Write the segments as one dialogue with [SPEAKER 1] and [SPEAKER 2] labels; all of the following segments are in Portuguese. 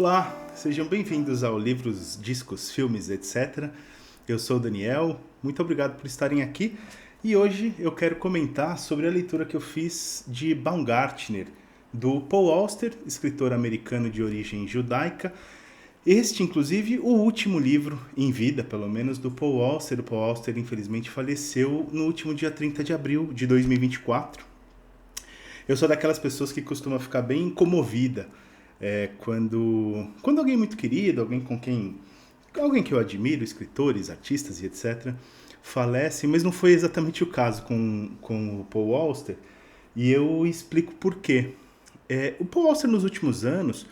[SPEAKER 1] Olá, sejam bem-vindos ao Livros, Discos, Filmes, etc. Eu sou o Daniel, muito obrigado por estarem aqui e hoje eu quero comentar sobre a leitura que eu fiz de Baumgartner, do Paul Auster, escritor americano de origem judaica. Este, inclusive, o último livro em vida, pelo menos, do Paul Auster. O Paul Auster, infelizmente, faleceu no último dia 30 de abril de 2024. Eu sou daquelas pessoas que costuma ficar bem comovida quando alguém muito querido, alguém que eu admiro, escritores, artistas e etc., falece, mas não foi exatamente o caso com o Paul Auster, e eu explico por quê. O Paul Auster, nos últimos anos,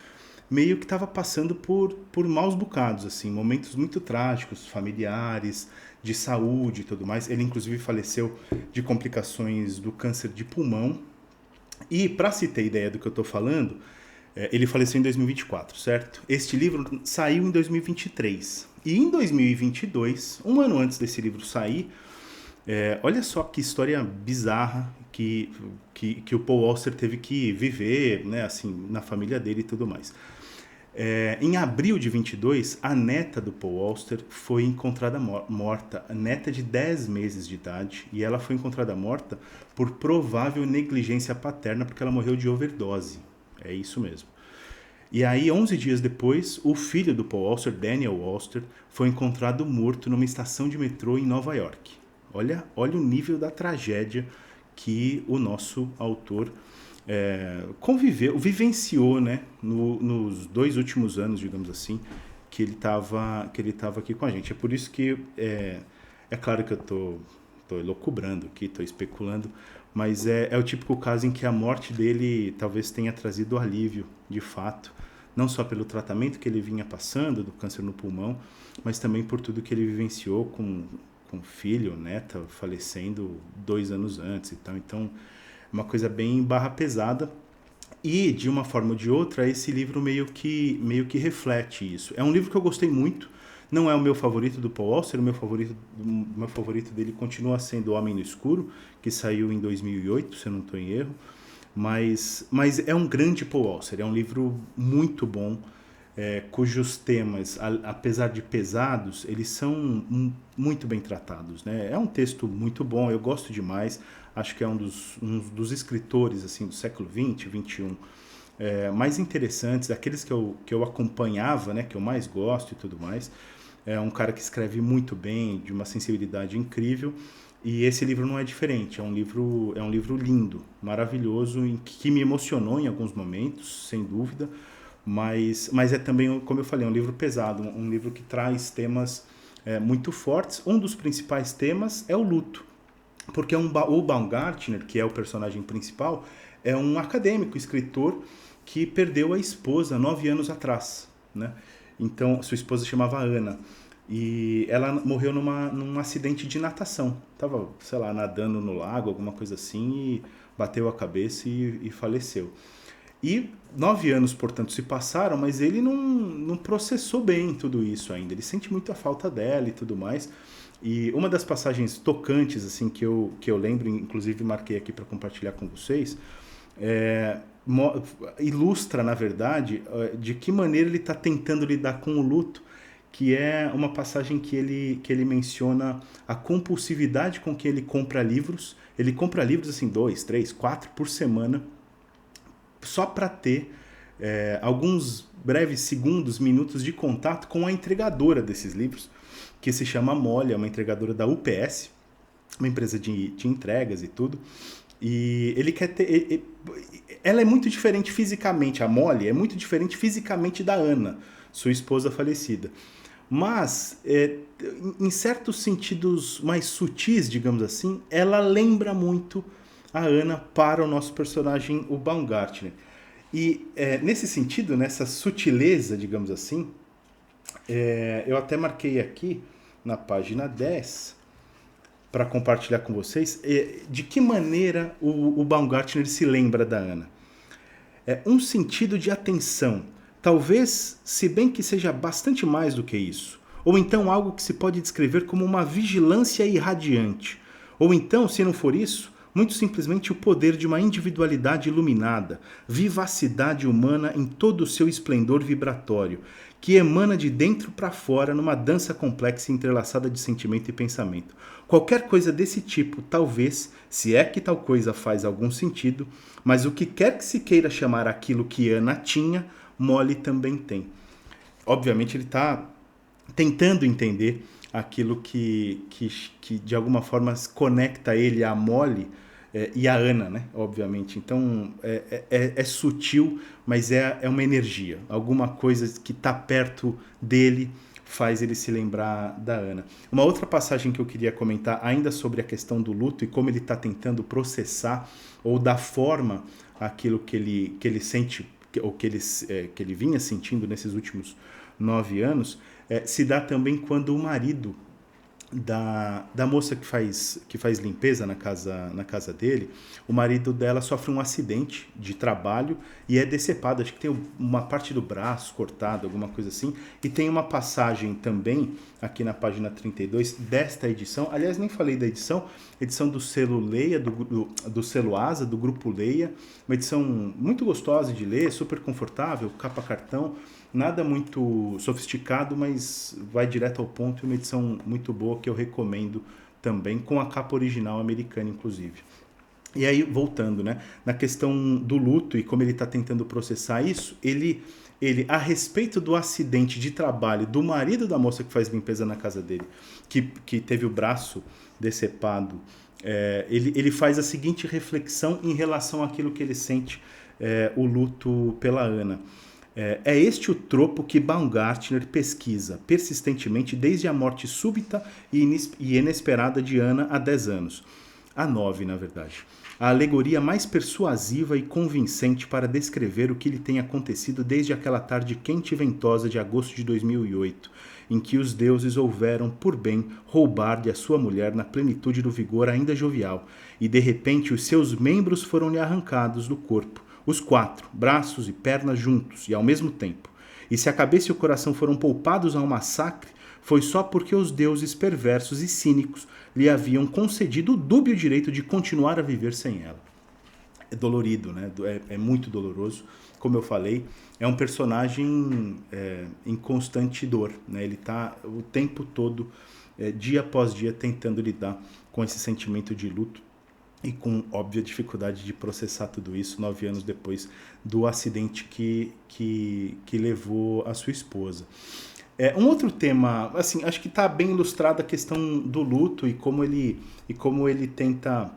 [SPEAKER 1] meio que estava passando por maus bocados, assim, momentos muito trágicos, familiares, de saúde e tudo mais. Ele, inclusive, faleceu de complicações do câncer de pulmão. E, para se ter ideia do que eu estou falando, ele faleceu em 2024, certo? Este livro saiu em 2023. E em 2022, um ano antes desse livro sair, olha só que história bizarra que o Paul Auster teve que viver, né, assim, na família dele e tudo mais. Em abril de 22, a neta do Paul Auster foi encontrada morta, a neta de 10 meses de idade, e ela foi encontrada morta por provável negligência paterna, porque ela morreu de overdose. É isso mesmo. E aí, 11 dias depois, o filho do Paul Auster, Daniel Auster, foi encontrado morto numa estação de metrô em Nova York. Olha o nível da tragédia que o nosso autor vivenciou, né, nos 2 últimos anos, digamos assim, que ele estava aqui com a gente. É por isso que é claro que eu tô elucubrando aqui, tô especulando, mas é o típico caso em que a morte dele talvez tenha trazido alívio, de fato, não só pelo tratamento que ele vinha passando do câncer no pulmão, mas também por tudo que ele vivenciou com filho, neta, falecendo 2 anos antes e tal. Então, uma coisa bem barra pesada. E, de uma forma ou de outra, esse livro meio que isso. É um livro que eu gostei muito. Não é o meu favorito do Paul Auster. O meu favorito dele continua sendo O Homem no Escuro, que saiu em 2008, se eu não estou em erro. Mas é um grande Paul Auster. É um livro muito bom, cujos temas, apesar de pesados, eles são muito bem tratados, né? É um texto muito bom, eu gosto demais. Acho que é um dos escritores assim, do século XX, XXI, mais interessantes, daqueles que eu acompanhava, né, que eu mais gosto e tudo mais. É um cara que escreve muito bem, de uma sensibilidade incrível, e esse livro não é diferente. É um livro lindo, maravilhoso, que me emocionou em alguns momentos, sem dúvida, mas é também, como eu falei, um livro pesado, um livro que traz temas muito fortes. Um dos principais temas é o luto, porque o Baumgartner, que é o personagem principal, é um acadêmico, escritor, que perdeu a esposa 9 anos atrás, né? Então, sua esposa chamava Ana, e ela morreu num acidente de natação. Estava, sei lá, nadando no lago, alguma coisa assim, e bateu a cabeça e faleceu. E 9 anos, portanto, se passaram, mas ele não processou bem tudo isso ainda. Ele sente muito a falta dela e tudo mais. E uma das passagens tocantes assim que eu lembro, inclusive marquei aqui para compartilhar com vocês, ilustra, na verdade, de que maneira ele está tentando lidar com o luto, que é uma passagem que ele menciona a compulsividade com que ele compra livros. Ele compra livros assim, 2, 3, 4 por semana, só para ter alguns breves segundos, minutos de contato com a entregadora desses livros, que se chama Molly, é uma entregadora da UPS, uma empresa de entregas e tudo. E ele quer ter... Ela é muito diferente fisicamente, a Molly é muito diferente fisicamente da Ana, sua esposa falecida. Mas, em certos sentidos mais sutis, digamos assim, ela lembra muito a Ana para o nosso personagem, o Baumgartner. E, nesse sentido, nessa sutileza, digamos assim, eu até marquei aqui na página 10 para compartilhar com vocês de que maneira o Baumgartner se lembra da Ana. Um sentido de atenção, talvez, se bem que seja bastante mais do que isso, ou então algo que se pode descrever como uma vigilância irradiante, ou então, se não for isso, muito simplesmente o poder de uma individualidade iluminada, vivacidade humana em todo o seu esplendor vibratório, que emana de dentro para fora numa dança complexa e entrelaçada de sentimento e pensamento. Qualquer coisa desse tipo, talvez, se é que tal coisa faz algum sentido, mas o que quer que se queira chamar aquilo que Ana tinha, Molly também tem. Obviamente ele está tentando entender aquilo que de alguma forma conecta ele a Molly e a Ana, né? Obviamente. Então é sutil, mas é uma energia. Alguma coisa que está perto dele faz ele se lembrar da Ana. Uma outra passagem que eu queria comentar, ainda sobre a questão do luto e como ele está tentando processar ou dar forma àquilo que ele sente, ou que ele vinha sentindo nesses últimos 9 anos, se dá também quando o marido da moça que faz limpeza na casa dele, o marido dela sofre um acidente de trabalho e é decepado, acho que tem uma parte do braço cortada, alguma coisa assim, e tem uma passagem também, aqui na página 32, desta edição, aliás, nem falei da edição do selo Leia, do selo Asa, do grupo Leia, uma edição muito gostosa de ler, super confortável, capa cartão, nada muito sofisticado, mas vai direto ao ponto, e uma edição muito boa que eu recomendo também, com a capa original americana, inclusive. E aí, voltando, né, na questão do luto e como ele está tentando processar isso, ele, a respeito do acidente de trabalho do marido da moça que faz limpeza na casa dele, que teve o braço decepado, ele faz a seguinte reflexão em relação àquilo que ele sente, o luto pela Ana. É este o tropo que Baumgartner pesquisa persistentemente desde a morte súbita e inesperada de Ana há 10 anos. Há 9, na verdade. A alegoria mais persuasiva e convincente para descrever o que lhe tem acontecido desde aquela tarde quente e ventosa de agosto de 2008, em que os deuses houveram, por bem, roubar-lhe a sua mulher na plenitude do vigor ainda jovial, e de repente os seus membros foram-lhe arrancados do corpo, os 4, braços e pernas juntos e ao mesmo tempo. E se a cabeça e o coração foram poupados ao massacre, foi só porque os deuses perversos e cínicos lhe haviam concedido o dúbio direito de continuar a viver sem ela. É dolorido, né? É muito doloroso. Como eu falei, é um personagem em constante dor, né? Ele está o tempo todo, dia após dia, tentando lidar com esse sentimento de luto e com óbvia dificuldade de processar tudo isso 9 anos depois do acidente que levou a sua esposa. Um outro tema, assim, acho que está bem ilustrada a questão do luto e como ele tenta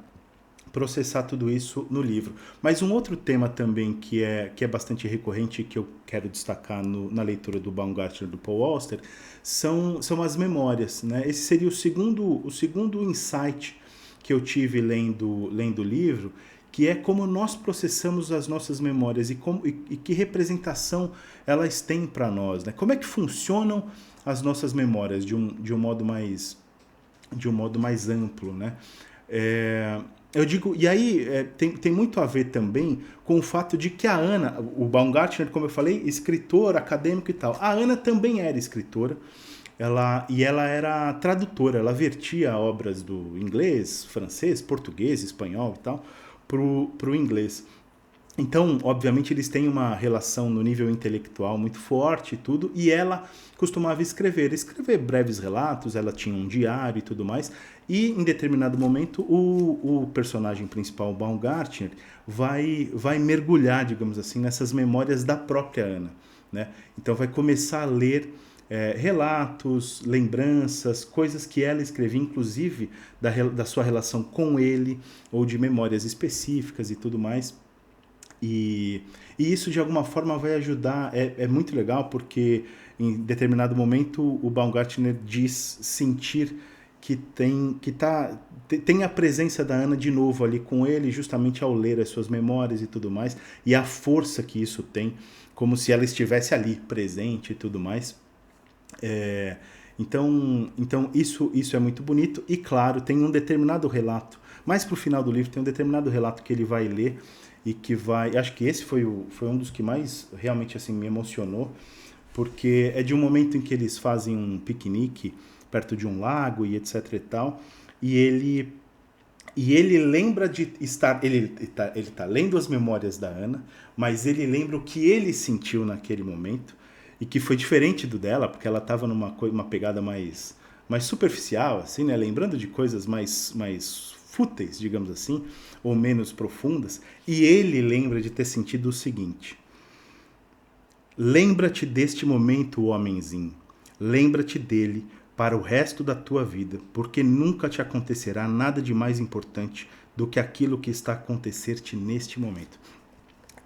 [SPEAKER 1] processar tudo isso no livro. Mas um outro tema também que é bastante recorrente e que eu quero destacar na leitura do Baumgartner, do Paul Auster, são as memórias, né? Esse seria o segundo insight que eu tive lendo o livro, que é como nós processamos as nossas memórias e que representação elas têm para nós, né? Como é que funcionam as nossas memórias de um modo mais amplo, né? Eu digo, e aí tem muito a ver também com o fato de que a Ana, o Baumgartner, como eu falei, escritor, acadêmico e tal, a Ana também era escritora. Ela era tradutora, ela vertia obras do inglês, francês, português, espanhol e tal, pro inglês. Então, obviamente, eles têm uma relação no nível intelectual muito forte e tudo, e ela costumava escrever breves relatos, ela tinha um diário e tudo mais, e em determinado momento o personagem principal, Baumgartner, vai mergulhar, digamos assim, nessas memórias da própria Ana, né? Então vai começar a ler relatos, lembranças, coisas que ela escrevia, inclusive da sua relação com ele, ou de memórias específicas e tudo mais. E isso de alguma forma vai ajudar, é muito legal porque em determinado momento o Baumgartner diz sentir que tem a presença da Ana de novo ali com ele, justamente ao ler as suas memórias e tudo mais, e a força que isso tem, como se ela estivesse ali presente e tudo mais. Então isso é muito bonito. E claro, tem um determinado relato, mais pro final do livro tem um determinado relato que ele vai ler e que acho que esse foi um dos que mais realmente assim me emocionou, porque é de um momento em que eles fazem um piquenique perto de um lago e etc e tal, e E ele lembra de estar... Ele tá lendo as memórias da Ana, mas ele lembra o que ele sentiu naquele momento, e que foi diferente do dela, porque ela estava uma pegada mais superficial, assim, né? Lembrando de coisas mais fúteis, digamos assim, ou menos profundas. E ele lembra de ter sentido o seguinte: lembra-te deste momento, homenzinho. Lembra-te dele para o resto da tua vida, porque nunca te acontecerá nada de mais importante do que aquilo que está a acontecer-te neste momento.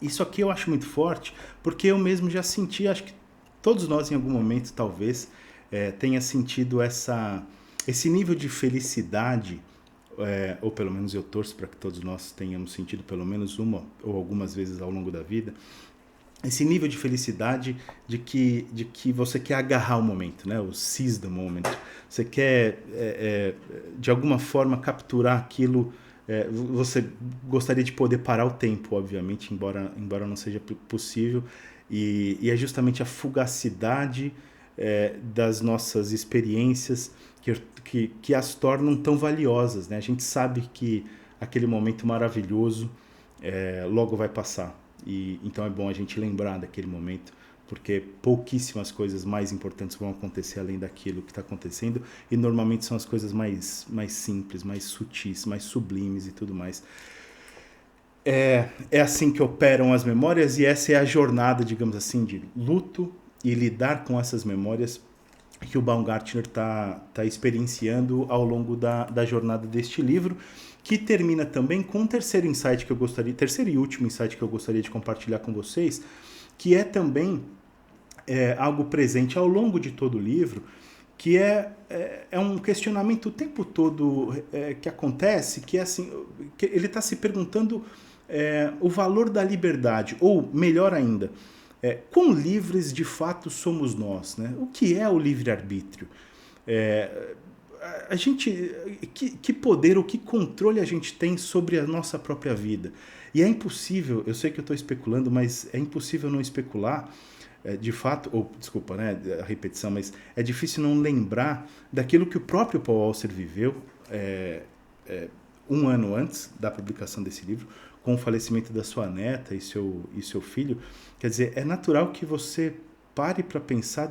[SPEAKER 1] Isso aqui eu acho muito forte, porque eu mesmo já senti, acho que todos nós em algum momento talvez tenha sentido esse nível de felicidade, ou pelo menos eu torço para que todos nós tenhamos sentido pelo menos uma ou algumas vezes ao longo da vida, esse nível de felicidade de que você quer agarrar o momento, né? O seize the moment. Você quer, de alguma forma, capturar aquilo. Você gostaria de poder parar o tempo, obviamente, embora não seja possível. E é justamente a fugacidade das nossas experiências que as tornam tão valiosas, né? A gente sabe que aquele momento maravilhoso logo vai passar. E então é bom a gente lembrar daquele momento, porque pouquíssimas coisas mais importantes vão acontecer além daquilo que está acontecendo, e normalmente são as coisas mais simples, mais sutis, mais sublimes e tudo mais. É assim que operam as memórias, e essa é a jornada, digamos assim, de luto e lidar com essas memórias que o Baumgartner está experienciando ao longo da jornada deste livro, que termina também com um terceiro e último insight que eu gostaria de compartilhar com vocês, que é também algo presente ao longo de todo o livro, que é um questionamento o tempo todo que acontece, que é assim, que ele está se perguntando o valor da liberdade, ou melhor ainda, quão livres de fato somos nós, né? O que é o livre-arbítrio? A gente, que poder ou que controle a gente tem sobre a nossa própria vida? E é impossível, eu sei que eu estou especulando, mas é impossível não especular, de fato, ou desculpa, né, a repetição, mas é difícil não lembrar daquilo que o próprio Paul Auster viveu um ano antes da publicação desse livro, com o falecimento da sua neta e seu filho. Quer dizer, é natural que você pare para pensar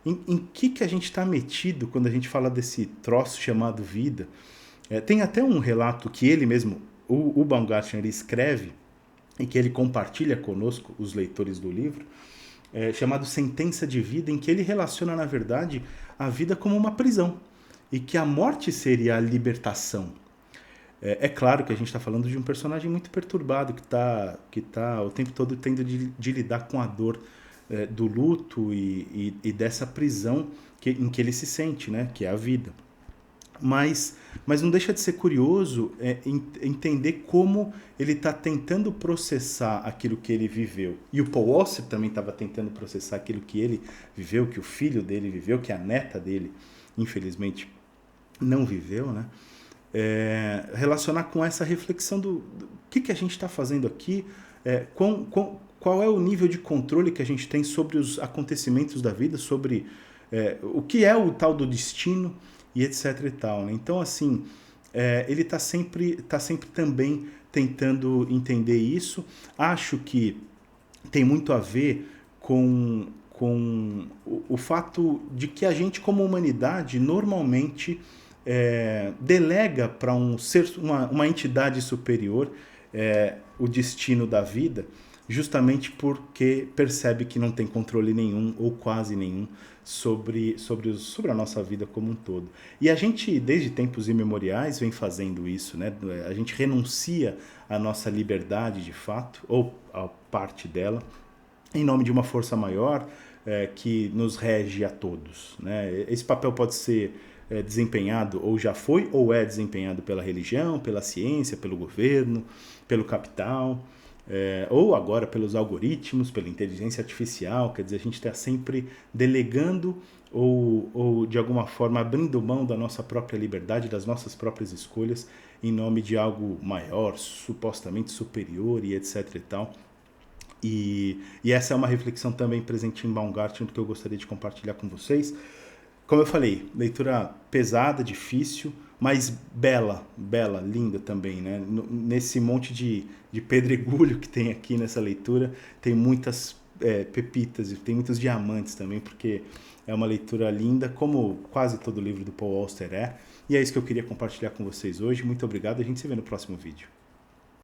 [SPEAKER 1] em que a gente está metido quando a gente fala desse troço chamado vida. Tem até um relato que ele mesmo, o Baumgartner, ele escreve e que ele compartilha conosco, os leitores do livro, chamado Sentença de Vida, em que ele relaciona, na verdade, a vida como uma prisão e que a morte seria a libertação. É claro que a gente está falando de um personagem muito perturbado, que tá o tempo todo tendo de lidar com a dor do luto e dessa prisão em que ele se sente, né? Que é a vida. Mas não deixa de ser curioso entender como ele está tentando processar aquilo que ele viveu. E o Paul Auster também estava tentando processar aquilo que ele viveu, que o filho dele viveu, que a neta dele, infelizmente, não viveu, né? Relacionar com essa reflexão do que a gente está fazendo aqui, qual é o nível de controle que a gente tem sobre os acontecimentos da vida, sobre o que é o tal do destino e etc e tal, né? Então, assim, ele está sempre também tentando entender isso. Acho que tem muito a ver com o fato de que a gente, como humanidade, normalmente delega para um ser, uma entidade superior, o destino da vida, justamente porque percebe que não tem controle nenhum ou quase nenhum sobre a nossa vida como um todo. E a gente, desde tempos imemoriais, vem fazendo isso, né? A gente renuncia à nossa liberdade de fato, ou a parte dela, em nome de uma força maior que nos rege a todos, né? Esse papel pode ser desempenhado, ou já foi, ou é desempenhado pela religião, pela ciência, pelo governo, pelo capital, ou agora pelos algoritmos, pela inteligência artificial. Quer dizer, a gente está sempre delegando ou de alguma forma abrindo mão da nossa própria liberdade, das nossas próprias escolhas, em nome de algo maior, supostamente superior e etc e tal. E essa é uma reflexão também presente em Baumgartner que eu gostaria de compartilhar com vocês. como eu falei, leitura pesada, difícil, mas bela, bela, linda também, né? Nesse monte de pedregulho que tem aqui nessa leitura, tem muitas pepitas e tem muitos diamantes também, porque é uma leitura linda, como quase todo livro do Paul Auster é. E é isso que eu queria compartilhar com vocês hoje. Muito obrigado, a gente se vê no próximo vídeo.